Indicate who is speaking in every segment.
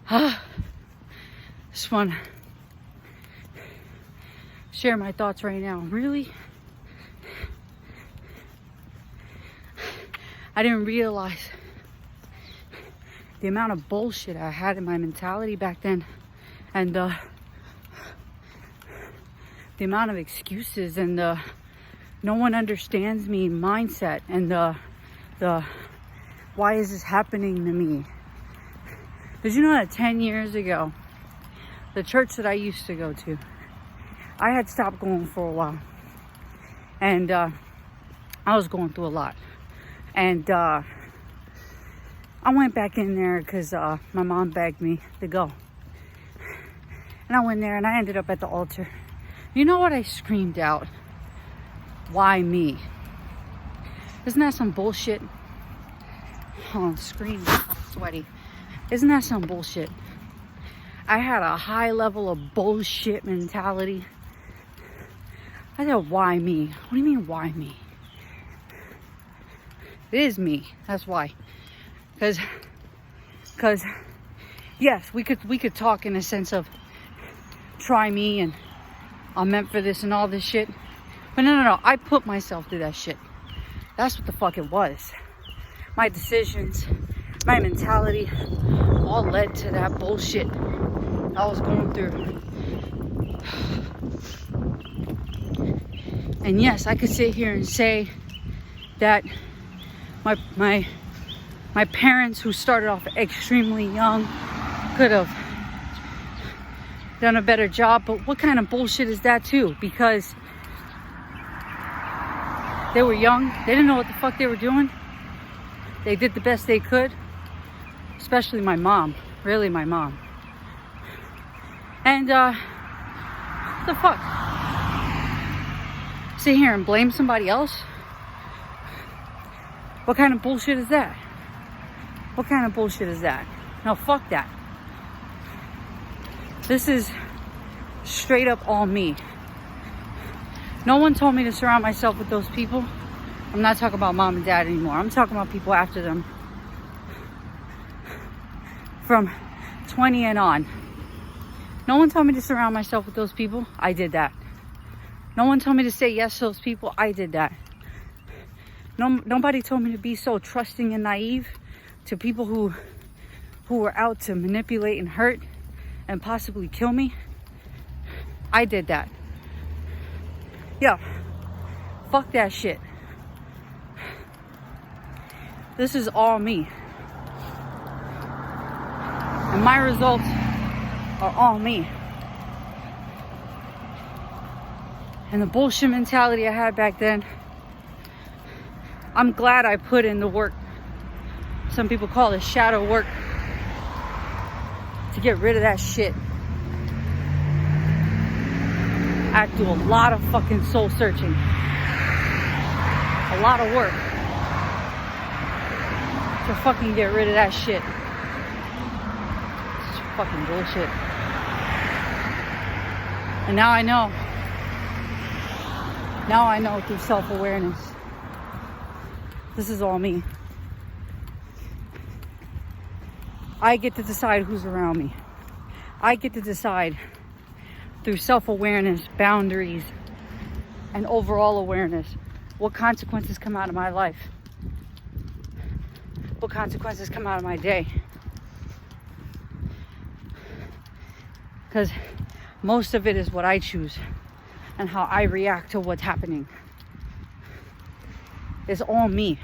Speaker 1: Just want to share my thoughts right now. Really? I didn't realize the amount of bullshit I had in my mentality back then, and the amount of excuses, and the no one understands me mindset, and the why is this happening to me? Did you know that 10 years ago, the church that I used to go to, I had stopped going for a while, and I was going through a lot, and I went back in there because my mom begged me to go, and I went there, and I ended up at the altar. You know what I screamed out? Why me? Isn't that some bullshit? Oh, I'm screaming, sweaty. Isn't that some bullshit? I had a high level of bullshit mentality. I said, why me? What do you mean, why me? It is me. That's why. Because yes, we could talk in a sense of try me and I'm meant for this and all this shit. But no. I put myself through that shit. That's what the fuck it was. My decisions, my mentality, all led to that bullshit I was going through. And yes, I could sit here and say that my parents, who started off extremely young, could have done a better job, but what kind of bullshit is that too? Because they were young, they didn't know what the fuck they were doing. They did the best they could, especially my mom, really my mom. And what the fuck? Sit here and blame somebody else? What kind of bullshit is that? What kind of bullshit is that? No, fuck that. This is straight up all me. No one told me to surround myself with those people. I'm not talking about mom and dad anymore. I'm talking about people after them. From 20 and on. No one told me to surround myself with those people. I did that. No one told me to say yes to those people. I did that. Nobody told me to be so trusting and naive to people who were out to manipulate and hurt and possibly kill me. I did that. Yeah. Fuck that shit. This is all me. And my results are all me. And the bullshit mentality I had back then, I'm glad I put in the work. Some people call it shadow work. To get rid of that shit. I had to do a lot of fucking soul searching. A lot of work. To fucking get rid of that shit. It's fucking bullshit. And now I know. Now I know through self-awareness. This is all me. I get to decide who's around me. I get to decide through self-awareness, boundaries, and overall awareness what consequences come out of my life. What consequences come out of my day. Because most of it is what I choose and how I react to what's happening. It's all me.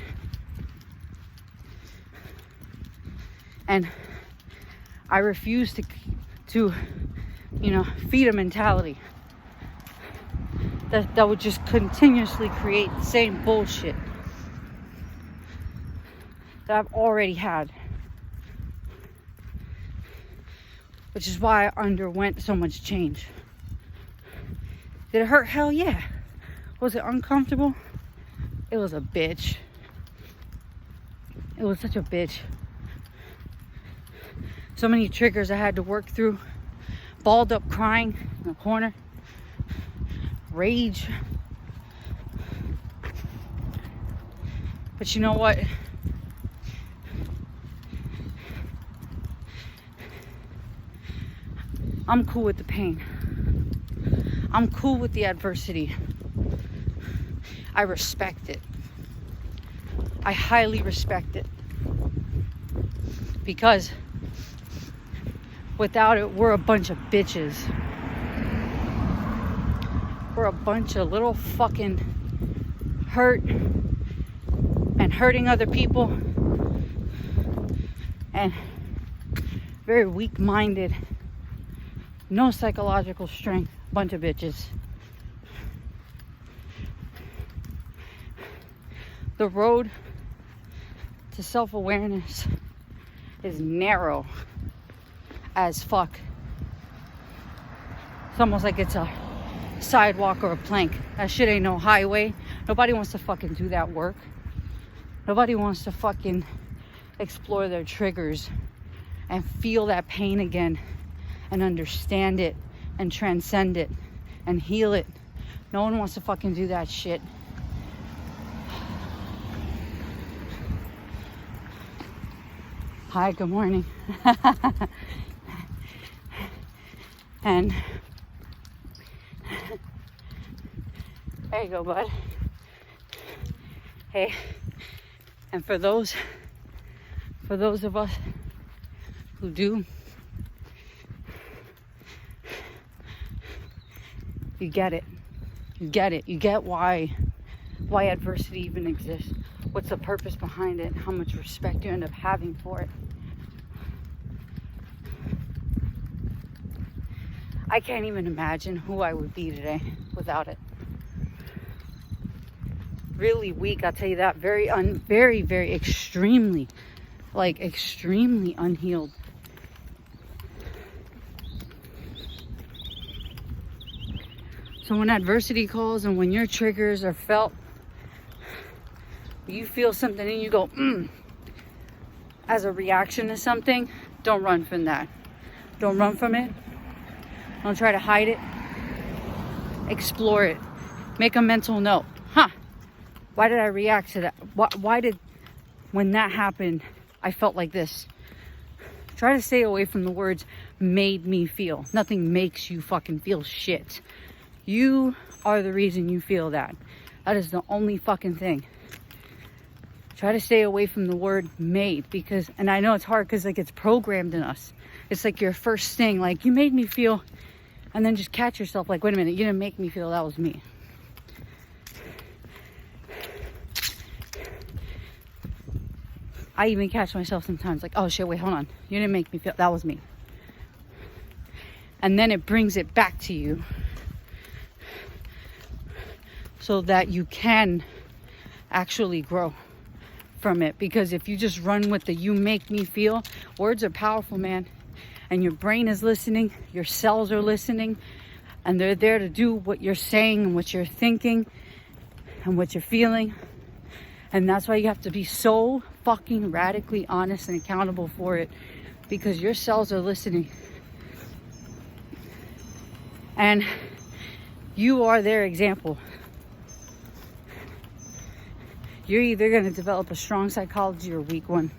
Speaker 1: And I refuse to feed a mentality that would just continuously create the same bullshit that I've already had. Which is why I underwent so much change. Did it hurt? Hell yeah. Was it uncomfortable? It was a bitch. It was such a bitch. So many triggers I had to work through. Balled up crying in the corner. Rage. But you know what? I'm cool with the pain. I'm cool with the adversity. I respect it. I highly respect it. Because without it, we're a bunch of bitches. We're a bunch of little fucking hurt and hurting other people and very weak-minded, no psychological strength bunch of bitches. The road to self-awareness is narrow as fuck. It's almost like it's a sidewalk or a plank. That shit ain't no highway. Nobody wants to fucking do that work. Nobody wants to fucking explore their triggers and feel that pain again and understand it and transcend it and heal it. No one wants to fucking do that shit. Hi, good morning. And there you go, bud. Hey, and for those of us who do, you get it. You get it. You get why adversity even exists. What's the purpose behind it? How much respect you end up having for it. I can't even imagine who I would be today without it. Really weak, I'll tell you that. Very, extremely unhealed. So when adversity calls and when your triggers are felt, you feel something and you go, as a reaction to something, don't run from that. Don't run from it. Don't try to hide it. Explore it. Make a mental note. Why did I react to that? Why did, when that happened, I felt like this? Try to stay away from the words made me feel. Nothing makes you fucking feel shit. You are the reason you feel that. That is the only fucking thing. Try to stay away from the word made, because, and I know it's hard because like it's programmed in us. It's like your first thing, like you made me feel, and then just catch yourself like, wait a minute, you didn't make me feel, that was me. I even catch myself sometimes like, oh shit, wait, hold on. You didn't make me feel, that was me. And then it brings it back to you so that you can actually grow from it. Because if you just run with the you make me feel, words are powerful, man. And your brain is listening, your cells are listening, and they're there to do what you're saying and what you're thinking and what you're feeling. And that's why you have to be so fucking radically honest and accountable for it, because your cells are listening. And you are their example. You're either going to develop a strong psychology or a weak one.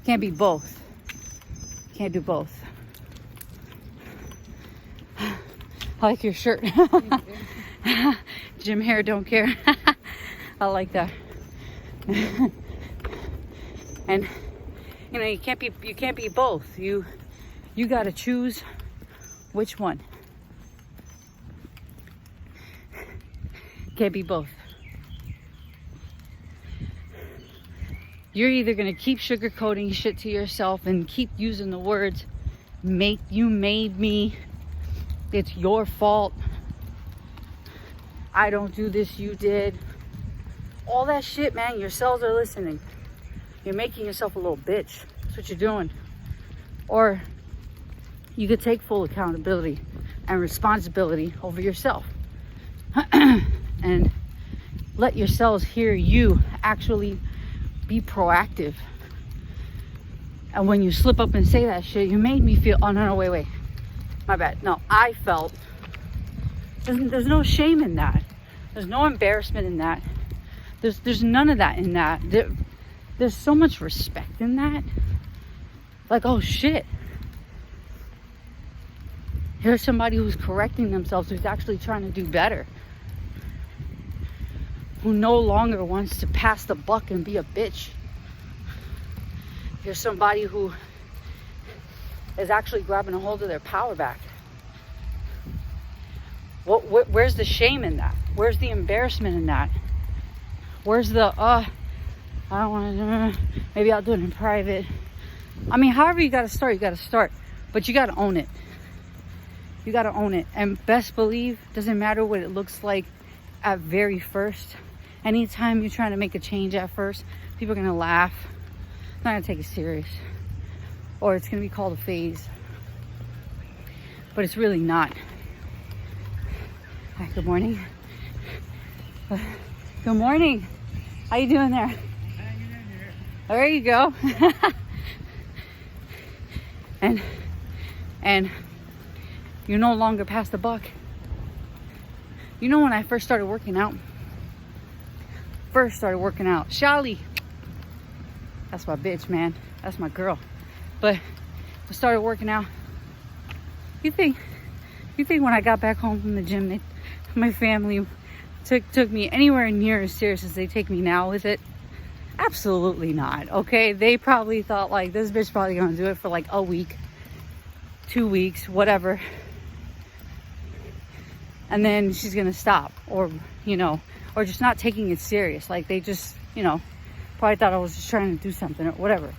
Speaker 1: Can't be both. Can't do both. I like your shirt. Gym hair, don't care. I like that. And you know, you can't be both. You got to choose which one. Can't be both. You're either going to keep sugarcoating shit to yourself and keep using the words you made me, it's your fault, I don't do this, you did. All that shit, man, your cells are listening. You're making yourself a little bitch. That's what you're doing. Or you could take full accountability and responsibility over yourself. And let your cells hear you actually be proactive. And when you slip up and say that shit, you made me feel, oh no, wait, my bad. No, I felt, there's no shame in that. There's no embarrassment in that. There's none of that in that. There's so much respect in that. Like, oh shit. Here's somebody who's correcting themselves, who's actually trying to do better. Who no longer wants to pass the buck and be a bitch. Here's somebody who is actually grabbing a hold of their power back. Where's the shame in that? Where's the embarrassment in that? Where's the, I don't want to, maybe I'll do it in private. I mean, however you got to start, you got to start. But you got to own it. You got to own it. And best believe, doesn't matter what it looks like at very first. Anytime you're trying to make a change at first, people are going to laugh. They're not going to take it serious. Or it's going to be called a phase. But it's really not. Hi, good morning. Good morning. How you doing there? There you go. and you're no longer past the buck. You know, when I first started working out, Shali, that's my bitch, man. That's my girl. But I started working out. You think when I got back home from the gym, my family took me anywhere near as serious as they take me now with it? Absolutely not. Okay, they probably thought like, this bitch probably gonna do it for like a week, 2 weeks, whatever, and then she's gonna stop, or or just not taking it serious. Like they just probably thought I was just trying to do something or whatever.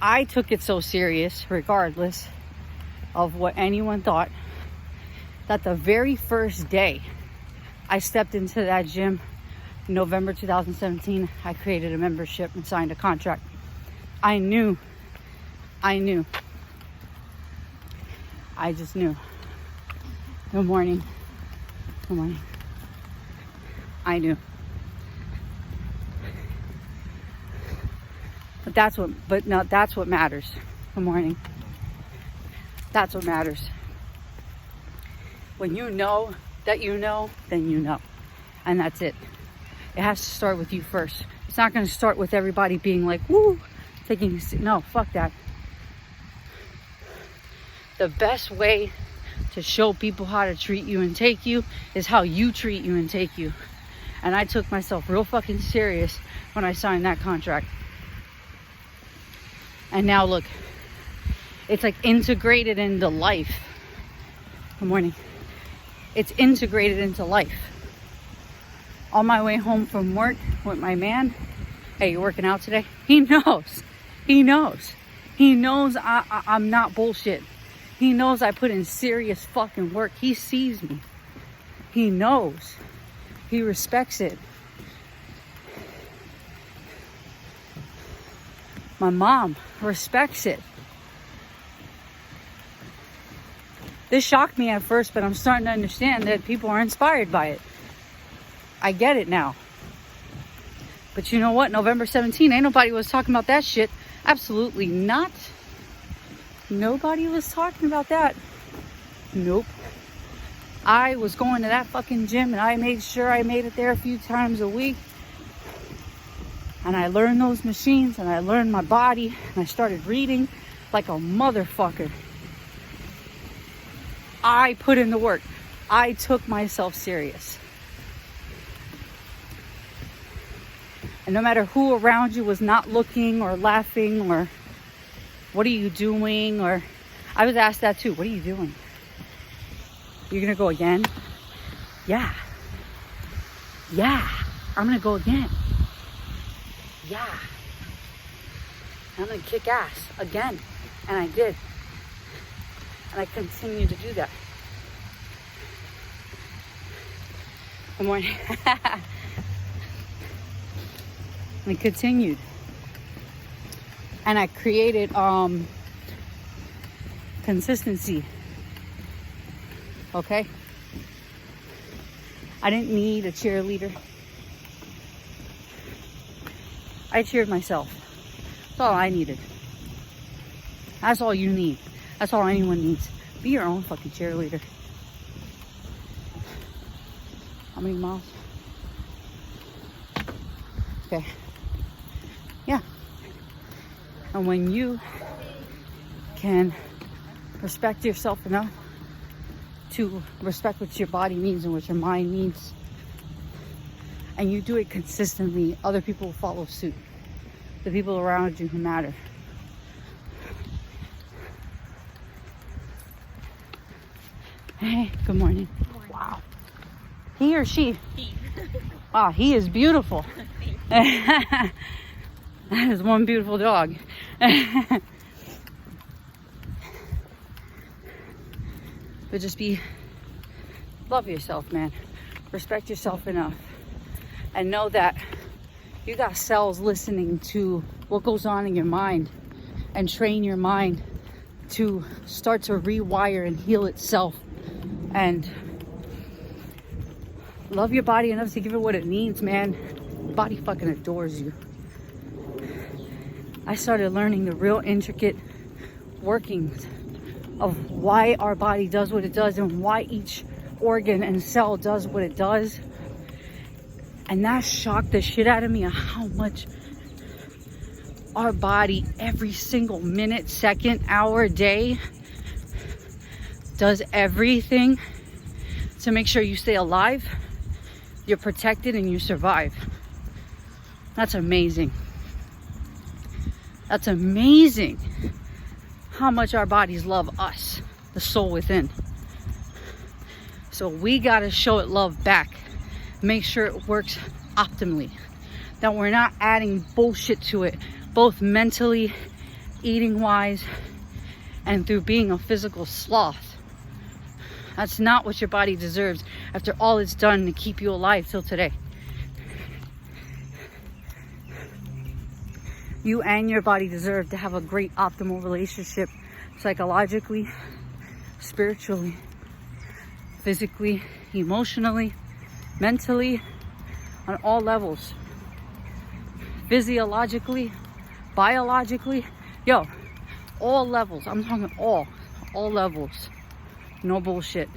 Speaker 1: I took it so serious, regardless of what anyone thought, that the very first day I stepped into that gym, November 2017, I created a membership and signed a contract. I knew. I just knew. Good morning. Good morning. I knew. That's what matters. Good morning. That's what matters. When you know that you know, then you know. And that's it. It has to start with you first. It's not going to start with everybody being like, woo, no, fuck that. The best way to show people how to treat you and take you is how you treat you and take you. And I took myself real fucking serious when I signed that contract. And now look, it's like integrated into life. Good morning. It's integrated into life. On my way home from work with my man, hey, you working out today? He knows. I'm not bullshit. He knows I put in serious fucking work. He sees me. He knows. He respects it. My mom respects it. This shocked me at first, but I'm starting to understand that people are inspired by it. I get it now. But you know what? November 17, ain't nobody was talking about that shit. Absolutely not. Nobody was talking about that. Nope. I was going to that fucking gym and I made sure I made it there a few times a week. And I learned those machines and I learned my body and I started reading like a motherfucker. I put in the work. I took myself serious. And no matter who around you was not looking or laughing or what are you doing, or I was asked that too. What are you doing? You're gonna go again? Yeah. I'm gonna go again. Yeah. I'm gonna kick ass again. And I did. And I continue to do that. Good morning. And I continued. And I created consistency. Okay? I didn't need a cheerleader. I cheered myself. That's all I needed. That's all you need. That's all anyone needs. Be your own fucking cheerleader. How many miles? Okay. Yeah. And when you can respect yourself enough to respect what your body needs and what your mind needs, and you do it consistently, other people will follow suit. The people around you who matter. Hey, good morning.
Speaker 2: Good morning.
Speaker 1: Wow. He or she?
Speaker 2: He.
Speaker 1: Wow, he is beautiful. That is one beautiful dog. But just love yourself, man. Respect yourself enough. And know that you got cells listening to what goes on in your mind, and train your mind to start to rewire and heal itself. And love your body enough to give it what it needs, man. Your body fucking adores you. I started learning the real intricate workings of why our body does what it does and why each organ and cell does what it does. And that shocked the shit out of me on how much our body every single minute, second, hour, day does everything to make sure you stay alive, you're protected, and you survive. That's amazing. That's amazing how much our bodies love us, the soul within. So we gotta show it love back. Make sure it works optimally. That we're not adding bullshit to it, both mentally, eating wise, and through being a physical sloth. That's not what your body deserves after all it's done to keep you alive till today. You and your body deserve to have a great optimal relationship, psychologically, spiritually, physically, emotionally, mentally, on all levels. Physiologically, biologically, all levels. I'm talking all levels. No bullshit.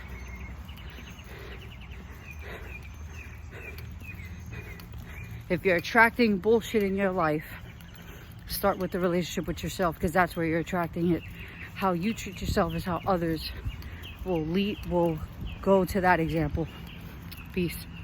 Speaker 1: If you're attracting bullshit in your life, start with the relationship with yourself, because that's where you're attracting it. How you treat yourself is how others will go to that example. Peace.